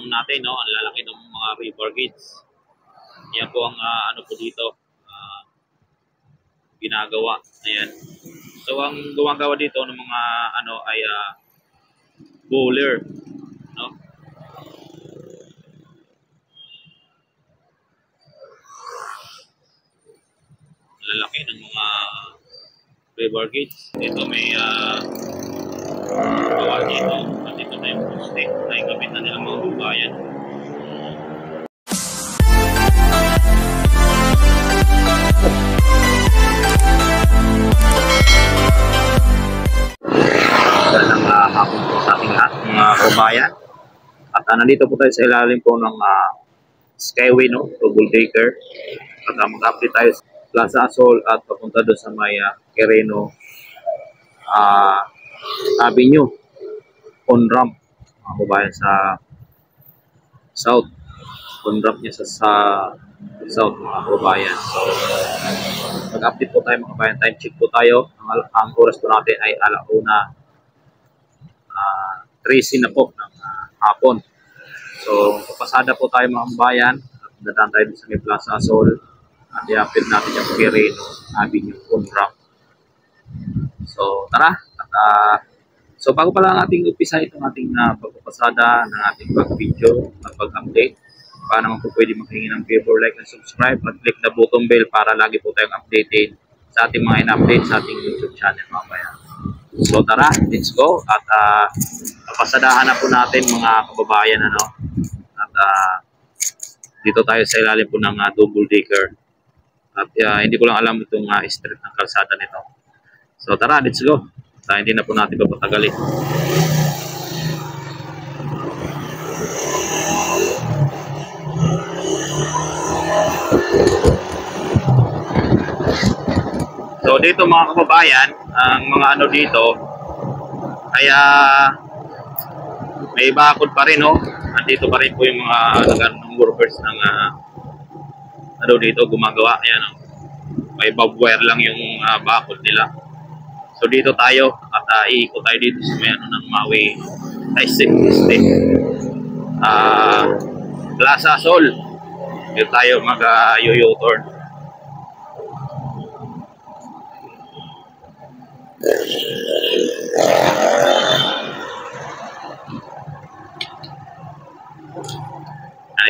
naman natin, no, ang lalaki ng mga river gauge. Yan po ang ano po dito, ginagawa. Ayan. So ang gumagawa dito ng mga ano ay bowler, no? Lalaki ng mga river gauge. Dito may gawa dito. At dito na yung poste na igamit na nilang mga bayan. Magandang hapon po sa ating lahat mga kabayan. At nandito po tayo sa ilalim po ng Skyway, no? Double decker. At mag-update tayo sa Plaza Azul at papunta doon sa may Quirino Avenue on ramp mga kabayan sa south. On ramp niya sa south mga kabayan. So mag-update po tayo mga kabayan. Time check po tayo. Ang oras po natin ay alauna 13 na po ng hapon. So papasada po tayo mga kabayan at dadaan tayo sa may Plaza Azul at i-update natin yung Quirino Avenue on ramp. So tara at so bago pa lang ating umpisa itong ating pagpapasada ng ating pag-video at pag-update, paano naman po pwede makahingi ng favor, like and subscribe at click the button bell para lagi po tayong updated sa ating mga in-update sa ating YouTube channel mga kabayan. So tara, let's go at papasadahan na po natin mga kababayan, ano, at dito tayo sa ilalim po ng double decker at hindi ko lang alam itong street ng kalsada nito. So tara, let's go. Hindi na po natin papatagalin. So dito mga kababayan, ang mga ano dito kaya may bakod pa rin, no? Andito pa rin po yung mga nagano workers ng ano dito gumagawa. Ayan, no? May barbed wire lang yung bakod nila. So dito tayo at iikot tayo dito sa may ano ng Maui Estate. Plaza Azul. Dito tayo mag-U-turn.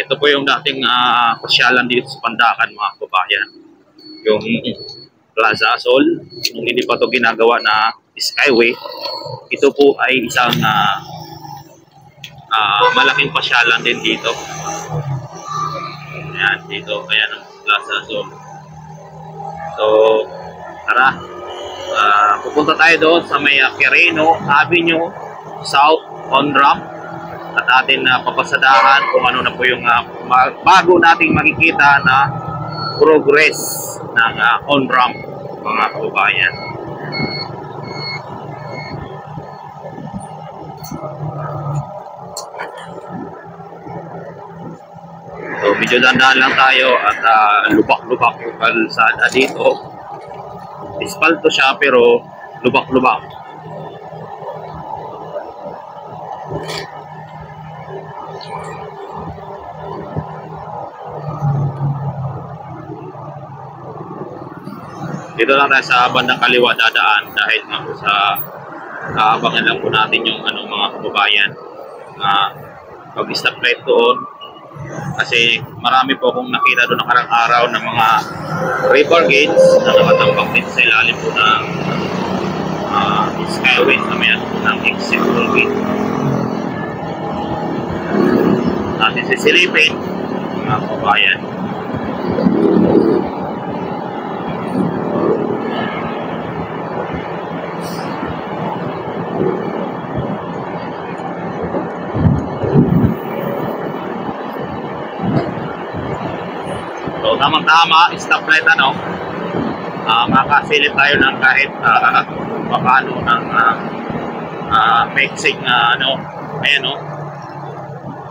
Ito po yung dating pasyalan dito sa Pandakan mga kabayan. Yung Plaza Azul, nung hindi pa ito ginagawa na Skyway, ito po ay isang malaking pasyalan din dito. Ayan, dito, ayan ang Plaza Azul. So, tara, pupunta tayo doon sa may Quirino Avenue South on ramp at atin papasadahan kung ano na po yung bago nating makikita na progress ng on ramp mga kababayan. So medyo dandaan lang tayo at lubak-lubak yung kalsada dito. Ispalto siya pero lubak-lubak. Dito lang tayo sa bandang kaliwa dadaan dahil nga po sa aabangan lang po natin yung ano, mga kababayan pag-stop light doon kasi marami po akong nakita doon nakarang araw ng mga river gauge na nakatambak din sa ilalim po ng Skyway na may ano po ng exit toll gate. Natin sisilipin mga kababayan. So tamang-tama, stoplight ano, makasilip tayo ng kahit paano ng mixing ano, ayan no,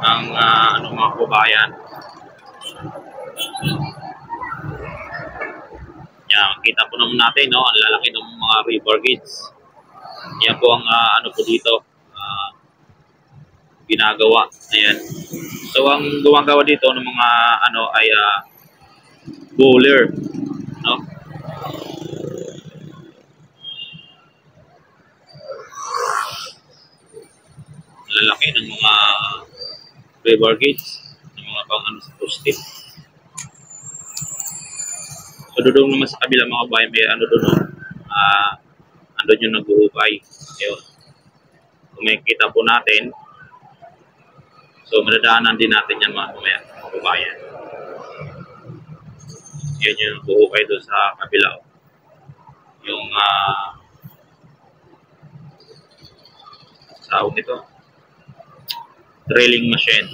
ang ano mga kababayan. Yan, kita po naman natin, no, ang lalaki ng mga river gauge. Yan po ang ano po dito, ginagawa. Ayan. So ang gumagawa dito ng mga ano ay bowler, no? Lalaki ng mga beaver gauge, ng mga pang ano sa poste. So doon naman sa kabila mga bayan may ano doon, andun yung nag-uhukay. Ayun. Kung makikita po natin, so madadaanan din natin yan mga kabayan. Yan yung nag-uhukay doon sa kabila. Yung tawag nito, drilling machine.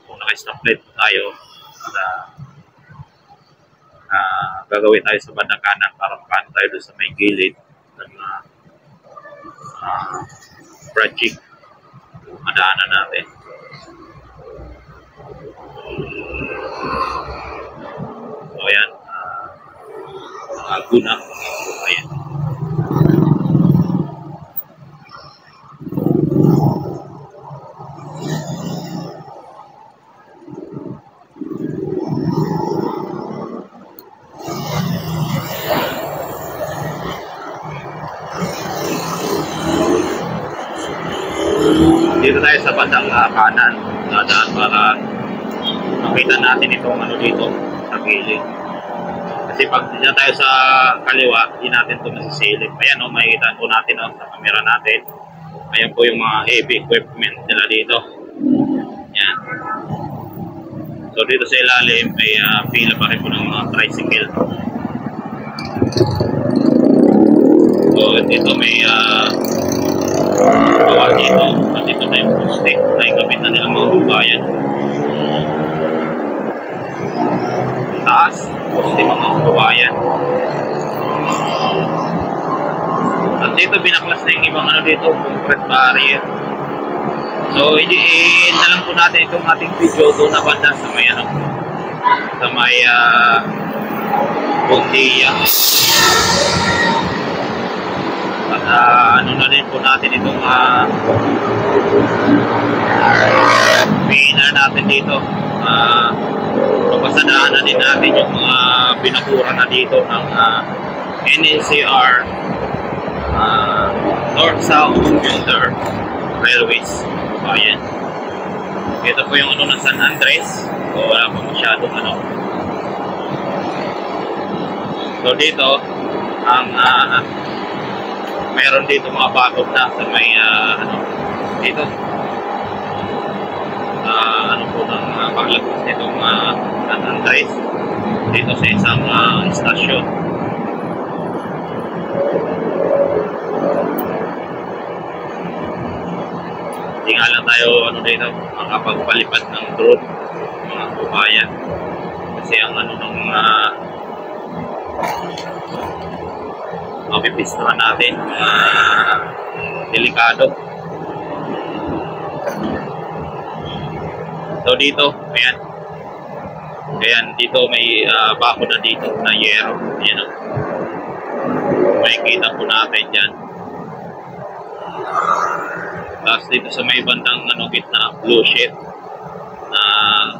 Kung naka-stoplight tayo, gagawin tayo sa bandang kanan para makaano tayo doon sa may gilid ng project madaanan natin. So ayan, guna. Ayan. Dito tayo sa bandang kanan, dadaan para makita natin itong ano dito sa gilid. Kasi pag dito tayo sa kaliwa, hindi natin ito masisilip. Ayan o, makikita po natin sa camera natin. Ayan po yung mga heavy equipment nila dito. Ayan. So dito sa ilalim may pila pa rin po ng mga tricycle. So dito may gawa dito. At dito na yung poste na ikamit na nilang mga bayan. Taas, poste mga bayan. At dito binaklas na yung ibang ano dito, concrete barrier. So i-end na lang po natin itong ating video doon na banda sa may ano, sa may Bundia. At ano na din po natin itong pinner natin dito. Papasadaan na din natin yung mga binakura na dito ng NCR North-South Commuter Railways. Ayan. Ito po yung ano ng San Andres. So wala pa masyadong ano. So dito ang meron dito mga bakod na sa may ano dito ano po ng paglagos nitong San Andres dito sa isang istasyon. Hindi nga lang tayo ano dito makapagpalipad ng drone mga kabayan kasi ang ano ng mapipistahan natin delikado. So dito ayan, dito may bako na dito na yero. Ayan o, makikita po natin dyan. Tapos dito sa may bandang ano, gitna blue sheet na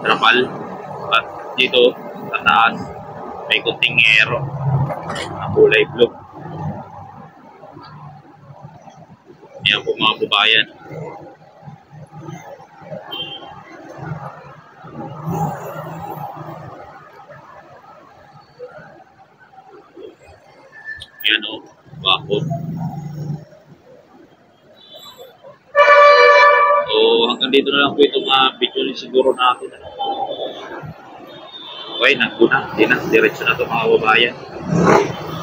trapal at dito sa taas may kunting yero na kulay blue. Yan po mga kabayan. Yan o, bakod. So hanggang dito na lang po itong video ni siguro natin. Okay, naguna. Hindi na, diretso na ito mga kabayan.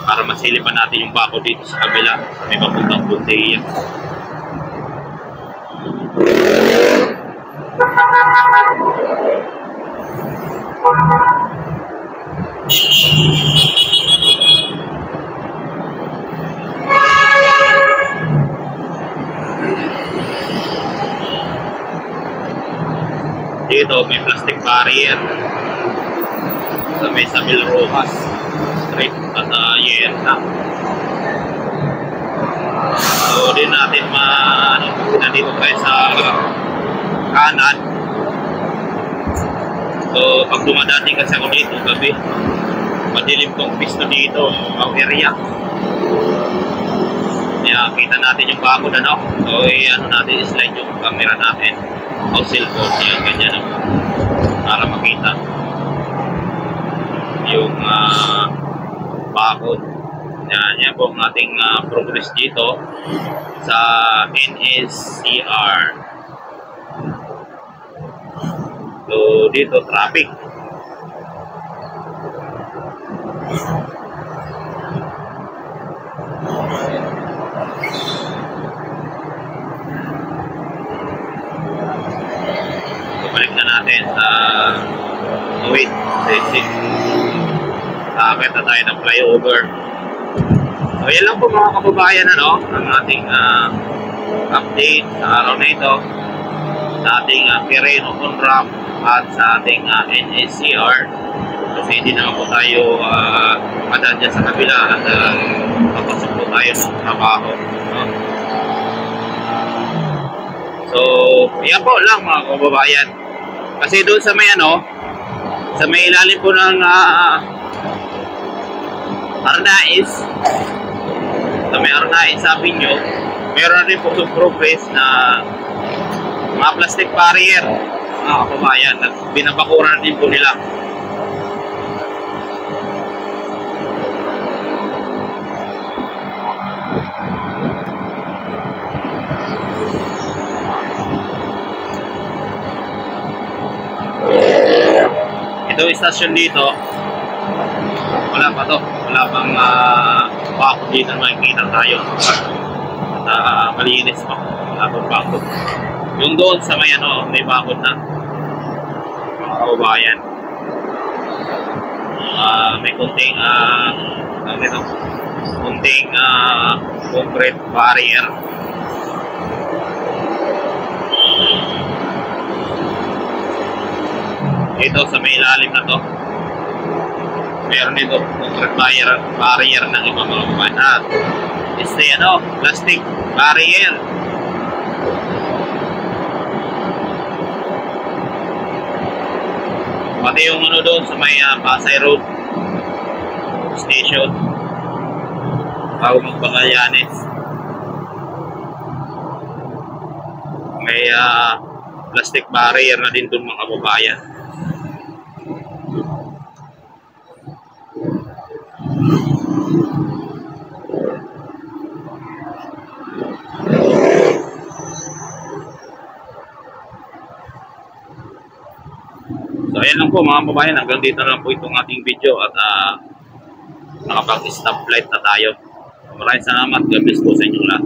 Para masilipan natin yung bakod dito sa kabila. May papuntang Bundia. Dito may plastic barrier sa may Sabil Rojas Street at Yerna. So, din natin nandito tayo sa kanan. So, pag dumadating kasi ako dito gabi, madilim tong pisto dito, ang area. Kaya kita natin yung bakod, ano? So, natin, slide yung camera natin o cellphone, yung ganyan, no? Para makita yung bakod. Yan po ang ating progress dito sa NSCR. So, dito, traffic. Balik na natin sa wait, basic. Sakit na tayo ng flyover. So, yan lang po mga kababayan, ano, ang ating update sa araw na ito sa ating Quirino on-ramp at sa ating NSCR. Kasi hindi naman po tayo madaan dyan sa kabila at papasok po tayo ng trabaho. No? So, yan po lang mga kababayan. Kasi doon sa may sa may ilalim po ng Arnaiz, sa may Arnaiz sabi nyo, meron rin po yung progress na mga plastic barrier mga kababayan at binabakuran din po nila. Ito istasyon dito, wala pa to, wala pang bakod dito na makikita tayo at malinis pa, wala pang bakod. Yung doon sa may may bakod na mga kababayan, may kunting kunting concrete barrier. Ito sa may ilalim na to, meron dito concrete barrier ng ibang mga kababayan at plastic barrier. Pati yung doon sa may Pasay Road Station bago magpagayanes, may plastic barrier na din doon mga kababayan. So ayan lang po mga kababayan, hanggang dito na lang po itong ating video at nakapag-stoplight na tayo. Maraming salamat, God bless po sa inyo lahat.